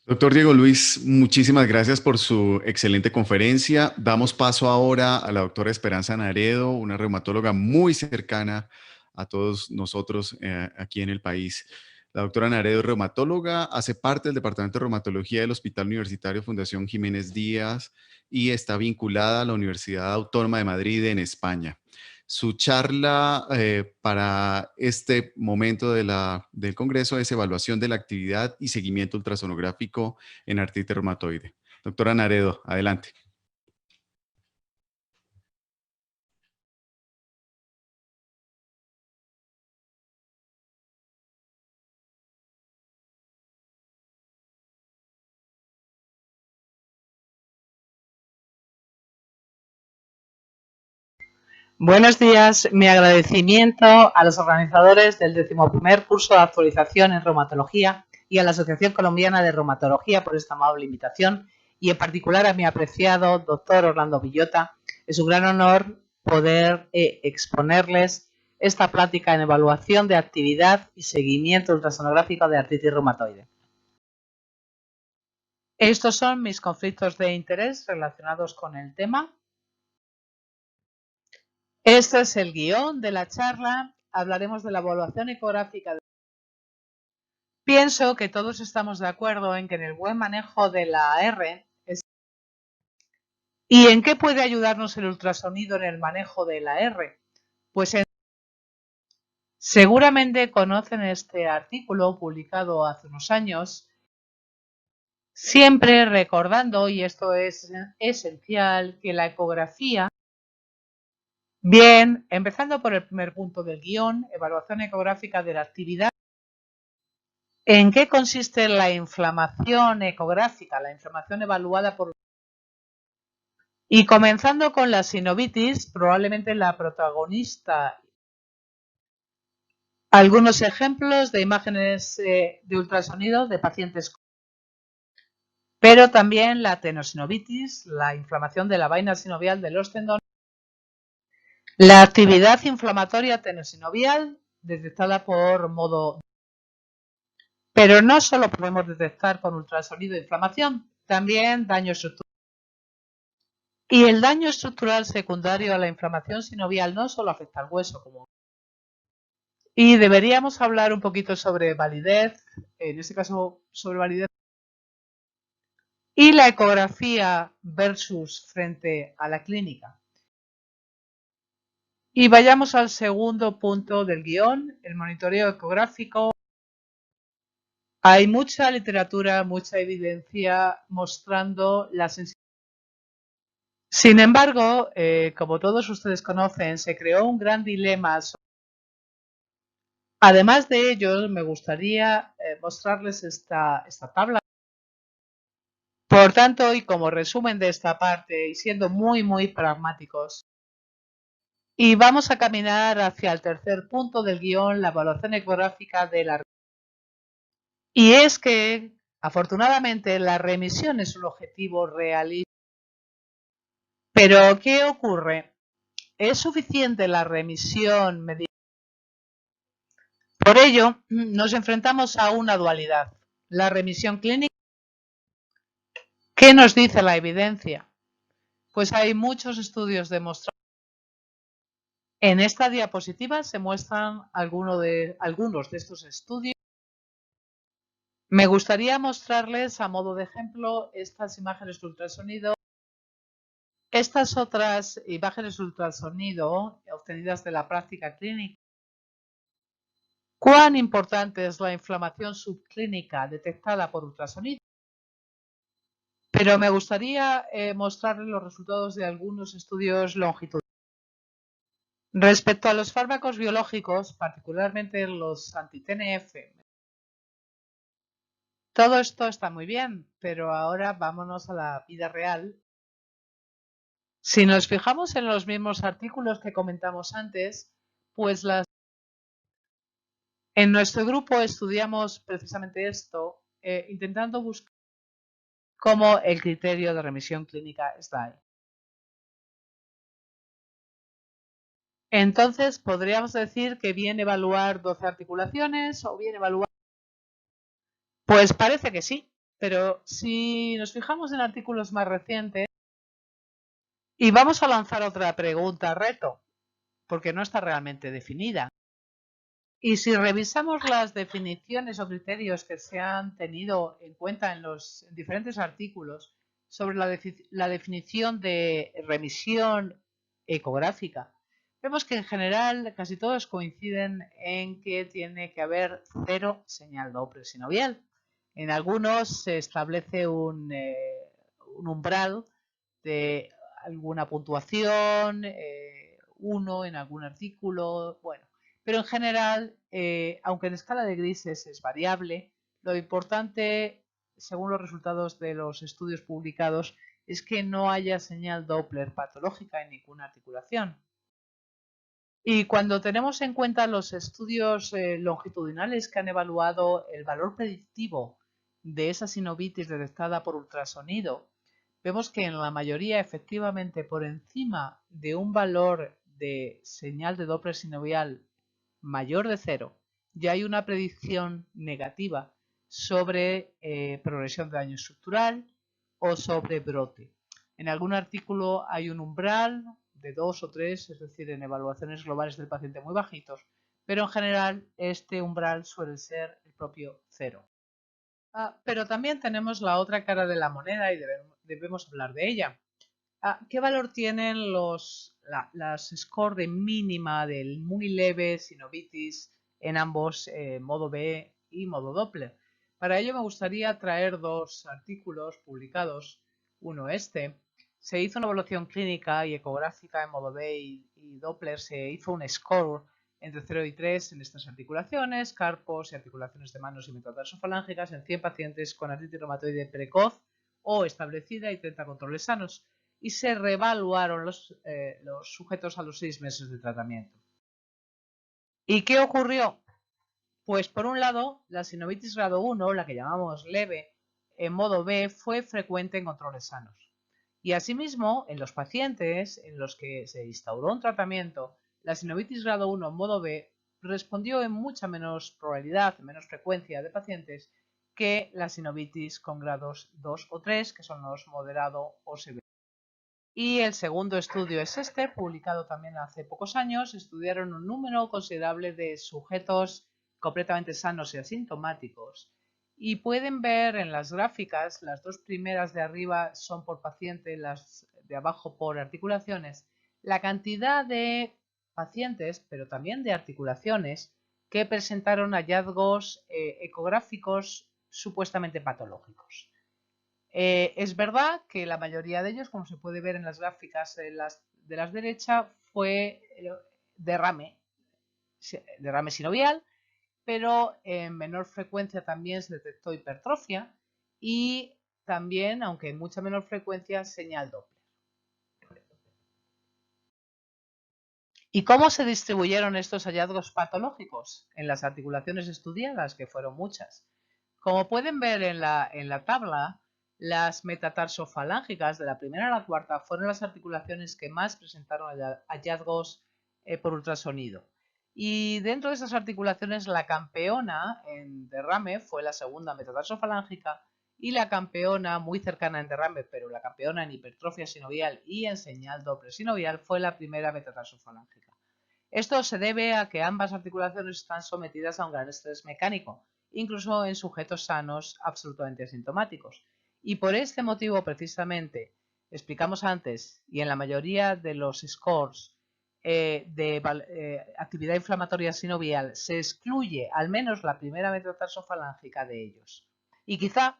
Doctor Diego Luis, muchísimas gracias por su excelente conferencia. Damos paso ahora a la doctora Esperanza Naredo, una reumatóloga muy cercana a todos nosotros aquí en el país. La doctora Naredo es reumatóloga, hace parte del Departamento de Reumatología del Hospital Universitario Fundación Jiménez Díaz y está vinculada a la Universidad Autónoma de Madrid en España. Su charla para este momento del Congreso es evaluación de la actividad y seguimiento ultrasonográfico en artritis reumatoide. Doctora Naredo, adelante. Buenos días. Mi agradecimiento a los organizadores del 11º curso de actualización en reumatología y a la Asociación Colombiana de Reumatología por esta amable invitación y en particular a mi apreciado doctor Orlando Villota. Es un gran honor poder exponerles esta plática en evaluación de actividad y seguimiento ultrasonográfico de artritis reumatoide. Estos son mis conflictos de interés relacionados con el tema. Este es el guión de la charla. Hablaremos de la evaluación ecográfica. Pienso que todos estamos de acuerdo en que en el buen manejo de la R ¿y en qué puede ayudarnos el ultrasonido en el manejo de la R? Pues seguramente conocen este artículo publicado hace unos años, siempre recordando, y esto es esencial, que la ecografía. Bien, empezando por el primer punto del guión, evaluación ecográfica de la actividad. ¿En qué consiste la inflamación ecográfica? La inflamación evaluada por... Y comenzando con la sinovitis, probablemente la protagonista. Algunos ejemplos de imágenes de ultrasonido de pacientes, pero también la tenosinovitis, la inflamación de la vaina sinovial de los tendones, la actividad inflamatoria tenosinovial detectada por modo... Pero no solo podemos detectar con ultrasonido inflamación, también daño estructural. Y el daño estructural secundario a la inflamación sinovial no solo afecta al hueso, como... Y deberíamos hablar un poquito sobre validez, en este caso sobre validez, y la ecografía versus frente a la clínica. Y vayamos al segundo punto del guión, el monitoreo ecográfico. Hay mucha literatura, mucha evidencia mostrando la sensibilidad. Sin embargo, como todos ustedes conocen, se creó un gran dilema. Además de ello, me gustaría mostrarles esta tabla. Por tanto, y como resumen de esta parte, y siendo muy pragmáticos, y vamos a caminar hacia el tercer punto del guión, la evaluación ecográfica de la... Y es que, afortunadamente, la remisión es un objetivo realista. Pero, ¿qué ocurre? ¿Es suficiente la remisión mediante? Por ello, nos enfrentamos a una dualidad. La remisión clínica. ¿Qué nos dice la evidencia? Pues hay muchos estudios demostrando. En esta diapositiva se muestran algunos de estos estudios. Me gustaría mostrarles a modo de ejemplo estas imágenes de ultrasonido. Estas otras imágenes de ultrasonido obtenidas de la práctica clínica. ¿Cuán importante es la inflamación subclínica detectada por ultrasonido? Pero me gustaría mostrarles los resultados de algunos estudios longitudinales. Respecto a los fármacos biológicos, particularmente los anti-TNF, todo esto está muy bien, pero ahora vámonos a la vida real. Si nos fijamos en los mismos artículos que comentamos antes, pues en nuestro grupo estudiamos precisamente esto, intentando buscar cómo el criterio de remisión clínica está ahí. Entonces, ¿podríamos decir que bien evaluar 12 articulaciones o bien evaluar? Pues parece que sí. Pero si nos fijamos en artículos más recientes, y vamos a lanzar otra pregunta reto, porque no está realmente definida. Y si revisamos las definiciones o criterios que se han tenido en cuenta en los diferentes artículos sobre la definición de remisión ecográfica, vemos que en general casi todos coinciden en que tiene que haber cero señal Doppler sinovial. En algunos se establece un umbral de alguna puntuación, uno en algún artículo, bueno. Pero en general, aunque en escala de grises es variable, lo importante, según los resultados de los estudios publicados, es que no haya señal Doppler patológica en ninguna articulación. Y cuando tenemos en cuenta los estudios longitudinales que han evaluado el valor predictivo de esa sinovitis detectada por ultrasonido, vemos que en la mayoría efectivamente por encima de un valor de señal de Doppler sinovial mayor de 0, ya hay una predicción negativa sobre progresión de daño estructural o sobre brote. En algún artículo hay un umbral de 2 o 3, es decir, en evaluaciones globales del paciente muy bajitos, pero en general este umbral suele ser el propio 0. Pero también tenemos la otra cara de la moneda y debemos hablar de ella. ¿Qué valor tienen las scores de mínima del muy leve sinovitis en ambos modo B y modo Doppler? Para ello me gustaría traer dos artículos publicados. Uno se hizo una evaluación clínica y ecográfica en modo B y Doppler, se hizo un score entre 0 y 3 en estas articulaciones, carpos y articulaciones de manos y metatarsofalángicas en 100 pacientes con artritis reumatoide precoz o establecida y 30 controles sanos, y se reevaluaron los sujetos a los 6 meses de tratamiento. ¿Y qué ocurrió? Pues por un lado, la sinovitis grado 1, la que llamamos leve, en modo B, fue frecuente en controles sanos. Y asimismo, en los pacientes en los que se instauró un tratamiento, la sinovitis grado 1 en modo B respondió en mucha menos probabilidad, menos frecuencia de pacientes que la sinovitis con grados 2 o 3, que son los moderado o severo. Y el segundo estudio es publicado también hace pocos años. Estudiaron un número considerable de sujetos completamente sanos y asintomáticos. Y pueden ver en las gráficas, las dos primeras de arriba son por paciente, las de abajo por articulaciones, la cantidad de pacientes, pero también de articulaciones, que presentaron hallazgos ecográficos supuestamente patológicos. Es verdad que la mayoría de ellos, como se puede ver en las gráficas de las derechas, fue derrame sinovial, pero en menor frecuencia también se detectó hipertrofia y también, aunque en mucha menor frecuencia, señal Doppler. ¿Y cómo se distribuyeron estos hallazgos patológicos en las articulaciones estudiadas, que fueron muchas? Como pueden ver en la tabla, las metatarsofalángicas de la primera a la cuarta fueron las articulaciones que más presentaron hallazgos por ultrasonido. Y dentro de esas articulaciones, la campeona en derrame fue la segunda metatarsofalágica y la campeona muy cercana en derrame, pero la campeona en hipertrofia sinovial y en señal Doppler sinovial fue la primera metatarsofalágica. Esto se debe a que ambas articulaciones están sometidas a un gran estrés mecánico, incluso en sujetos sanos absolutamente asintomáticos. Y por este motivo, precisamente, explicamos antes, y en la mayoría de los scores de actividad inflamatoria sinovial, se excluye al menos la primera metatarsofalágica de ellos. Y quizá,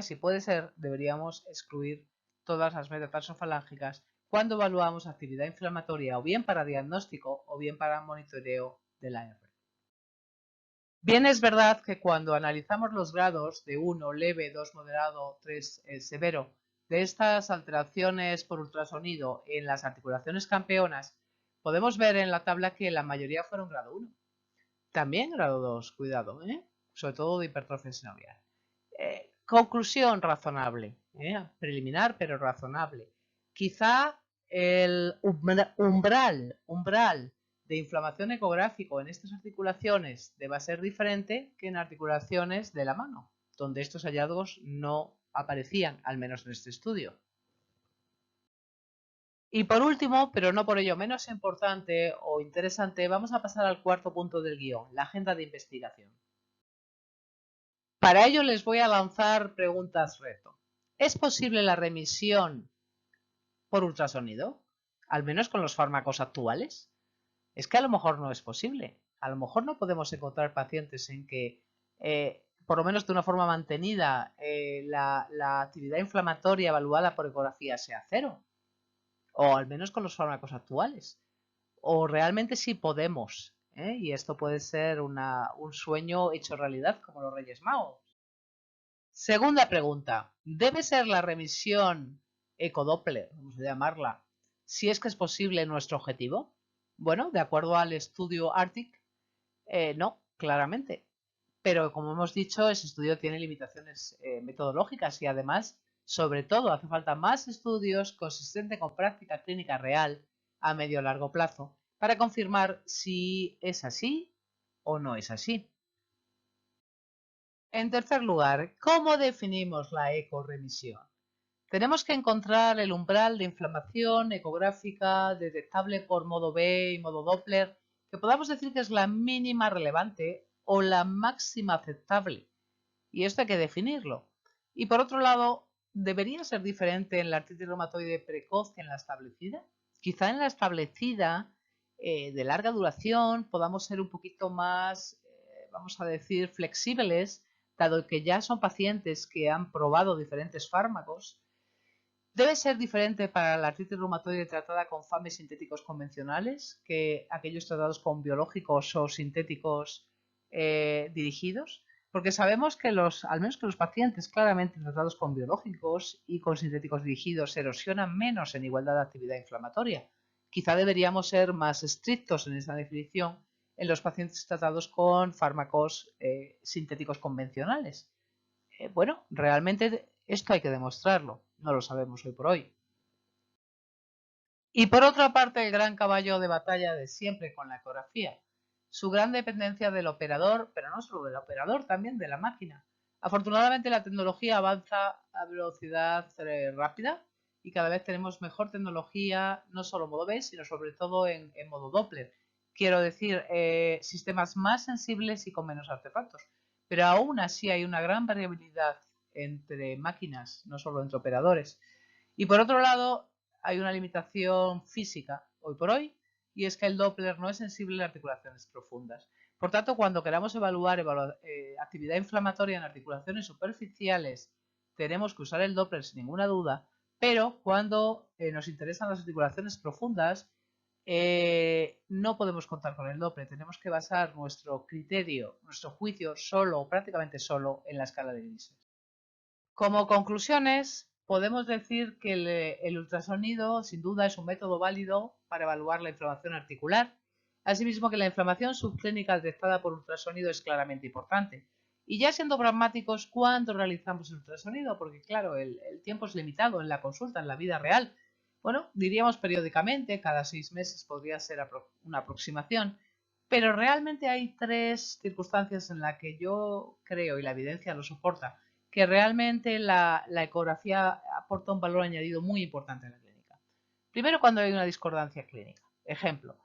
si puede ser, deberíamos excluir todas las metatarsofalángicas cuando evaluamos actividad inflamatoria o bien para diagnóstico o bien para monitoreo de la R. Bien, es verdad que cuando analizamos los grados de 1 leve, 2 moderado, 3 severo de estas alteraciones por ultrasonido en las articulaciones campeonas, podemos ver en la tabla que la mayoría fueron grado 1. También grado 2, cuidado, sobre todo de hipertrofia sinovial. Conclusión razonable, preliminar pero razonable. Quizá el umbral de inflamación ecográfico en estas articulaciones deba ser diferente que en articulaciones de la mano. donde estos hallazgos no aparecían, al menos en este estudio. Y por último, pero no por ello menos importante o interesante, vamos a pasar al cuarto punto del guión, la agenda de investigación. Para ello les voy a lanzar preguntas reto. ¿Es posible la remisión por ultrasonido? Al menos con los fármacos actuales. Es que a lo mejor no es posible. A lo mejor no podemos encontrar pacientes en que, por lo menos de una forma mantenida, la actividad inflamatoria evaluada por ecografía sea cero. O al menos con los fármacos actuales. O realmente sí podemos. Y esto puede ser un sueño hecho realidad como los Reyes Magos. Segunda pregunta. ¿Debe ser la remisión ecodoppler, vamos a llamarla, si es que es posible nuestro objetivo? Bueno, de acuerdo al estudio ARCTIC, no, claramente. Pero como hemos dicho, ese estudio tiene limitaciones metodológicas y además, sobre todo, hace falta más estudios consistentes con práctica clínica real a medio o largo plazo para confirmar si es así o no es así. En tercer lugar, ¿cómo definimos la ecorremisión? Tenemos que encontrar el umbral de inflamación ecográfica detectable por modo B y modo Doppler, que podamos decir que es la mínima relevante o la máxima aceptable. Y esto hay que definirlo. Y por otro lado, ¿debería ser diferente en la artritis reumatoide precoz que en la establecida? Quizá en la establecida de larga duración podamos ser un poquito más, vamos a decir, flexibles, dado que ya son pacientes que han probado diferentes fármacos. Debe ser diferente para la artritis reumatoide tratada con FAMES sintéticos convencionales que aquellos tratados con biológicos o sintéticos dirigidos, porque sabemos que al menos que los pacientes claramente tratados con biológicos y con sintéticos dirigidos erosionan menos en igualdad de actividad inflamatoria. Quizá deberíamos ser más estrictos en esa definición en los pacientes tratados con fármacos sintéticos convencionales. Bueno, realmente esto hay que demostrarlo, no lo sabemos hoy por hoy. Y por otra parte, el gran caballo de batalla de siempre con la ecografía, su gran dependencia del operador, pero no solo del operador, también de la máquina. Afortunadamente la tecnología avanza a velocidad rápida y cada vez tenemos mejor tecnología, no solo modo B, sino sobre todo en modo Doppler. Quiero decir, sistemas más sensibles y con menos artefactos. Pero aún así hay una gran variabilidad entre máquinas, no solo entre operadores. Y por otro lado, hay una limitación física hoy por hoy, y es que el Doppler no es sensible a articulaciones profundas. Por tanto, cuando queramos evaluar actividad inflamatoria en articulaciones superficiales, tenemos que usar el Doppler sin ninguna duda, pero cuando nos interesan las articulaciones profundas, no podemos contar con el Doppler. Tenemos que basar nuestro criterio, nuestro juicio solo o prácticamente solo en la escala de grises. Como conclusiones, podemos decir que el ultrasonido sin duda es un método válido para evaluar la inflamación articular, asimismo que la inflamación subclínica detectada por ultrasonido es claramente importante. Y ya siendo pragmáticos, ¿cuándo realizamos el ultrasonido? Porque claro, el tiempo es limitado en la consulta, en la vida real. Bueno, diríamos periódicamente, cada 6 meses podría ser una aproximación, pero realmente hay 3 circunstancias en las que yo creo, y la evidencia lo soporta, que realmente la ecografía aporta un valor añadido muy importante en la clínica. Primero, cuando hay una discordancia clínica. Ejemplo,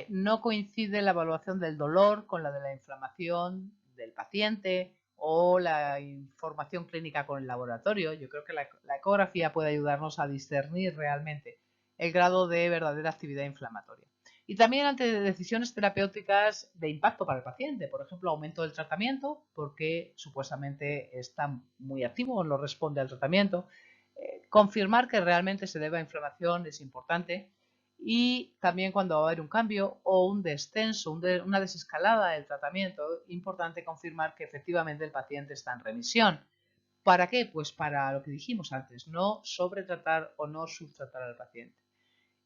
no coincide la evaluación del dolor con la de la inflamación del paciente o la información clínica con el laboratorio. Yo creo que la ecografía puede ayudarnos a discernir realmente el grado de verdadera actividad inflamatoria. Y también ante decisiones terapéuticas de impacto para el paciente, por ejemplo, aumento del tratamiento, porque supuestamente está muy activo o no responde al tratamiento. Confirmar que realmente se debe a inflamación es importante. Y también cuando va a haber un cambio o un descenso, una desescalada del tratamiento, importante confirmar que efectivamente el paciente está en remisión. ¿Para qué? Pues para lo que dijimos antes, no sobretratar o no subtratar al paciente.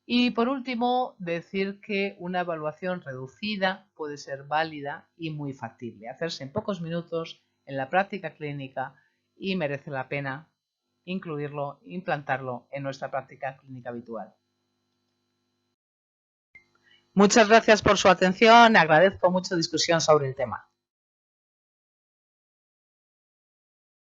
Y por último, decir que una evaluación reducida puede ser válida y muy factible, hacerse en pocos minutos en la práctica clínica y merece la pena incluirlo, implantarlo en nuestra práctica clínica habitual. Muchas gracias por su atención, agradezco mucho discusión sobre el tema.